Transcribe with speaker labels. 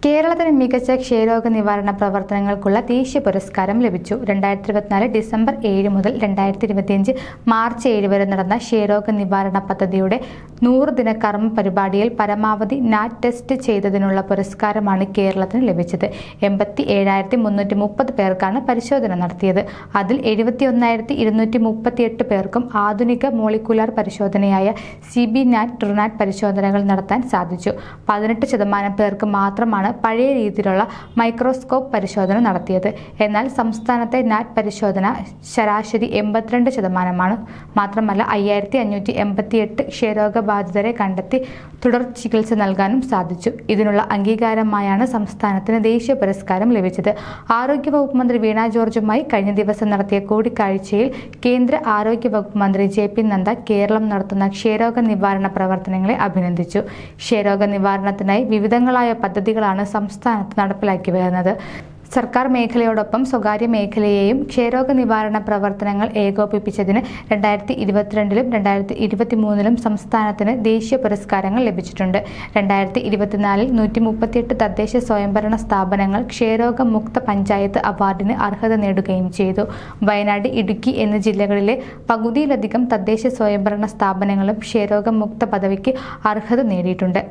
Speaker 1: കേരളത്തിന് മികച്ച ക്ഷയരോഗ നിവാരണ പ്രവർത്തനങ്ങൾക്കുള്ള ദേശീയ പുരസ്കാരം ലഭിച്ചു. 2024 ഡിസംബർ 7 മുതൽ 2025 മാർച്ച് 7 വരെ നടന്ന ക്ഷയരോഗ നിവാരണ പദ്ധതിയുടെ 100-ദിന കർമ്മ പരിപാടിയിൽ പരമാവധി നാറ്റ് ടെസ്റ്റ് ചെയ്തതിനുള്ള പുരസ്കാരമാണ് കേരളത്തിന് ലഭിച്ചത്. 87,330 പേർക്കാണ് പരിശോധന നടത്തിയത്. അതിൽ 71,238 പേർക്കും ആധുനിക മോളിക്കുലാർ പരിശോധനയായ CB-NAT ട്രുനാറ്റ് പരിശോധനകൾ നടത്താൻ സാധിച്ചു. 18% പേർക്ക് മാത്രമാണ് പഴയ രീതിയിലുള്ള മൈക്രോസ്കോപ്പ് പരിശോധന നടത്തിയത്. എന്നാൽ സംസ്ഥാനത്തെ നാറ്റ് പരിശോധന ശരാശരി 82%. മാത്രമല്ല 5,588 ക്ഷയരോഗബാധിതരെ കണ്ടെത്തി തുടർ ചികിത്സ നൽകാനും സാധിച്ചു. ഇതിനുള്ള അംഗീകാരമായാണ് സംസ്ഥാനത്തിന് ദേശീയ പുരസ്കാരം ലഭിച്ചത്. ആരോഗ്യവകുപ്പ് മന്ത്രി വീണ ജോർജുമായി കഴിഞ്ഞ ദിവസം നടത്തിയ കൂടിക്കാഴ്ചയിൽ കേന്ദ്ര ആരോഗ്യവകുപ്പ് മന്ത്രി JP നദ്ദ കേരളം നടത്തുന്ന ക്ഷയരോഗ നിവാരണ പ്രവർത്തനങ്ങളെ അഭിനന്ദിച്ചു. ക്ഷയരോഗ നിവാരണത്തിനായി വിവിധങ്ങളായ പദ്ധതികളാണ് സംസ്ഥാനത്ത് നടപ്പിലാക്കി വരുന്നത്. സർക്കാർ മേഖലയോടൊപ്പം സ്വകാര്യ മേഖലയെയും ക്ഷയരോഗ നിവാരണ പ്രവർത്തനങ്ങൾ ഏകോപിപ്പിച്ചതിന് 2022-ലും 2023-ലും സംസ്ഥാനത്തിന് ദേശീയ പുരസ്കാരങ്ങൾ ലഭിച്ചിട്ടുണ്ട്. 2024-ൽ 138 തദ്ദേശ സ്വയംഭരണ സ്ഥാപനങ്ങൾ ക്ഷയരോഗ മുക്ത പഞ്ചായത്ത് അവാർഡിന് അർഹത നേടുകയും ചെയ്തു. വയനാട്, ഇടുക്കി എന്നീ ജില്ലകളിലെ പകുതിയിലധികം തദ്ദേശ സ്വയംഭരണ സ്ഥാപനങ്ങളും ക്ഷയരോഗ മുക്ത പദവിക്ക് അർഹത നേടിയിട്ടുണ്ട്.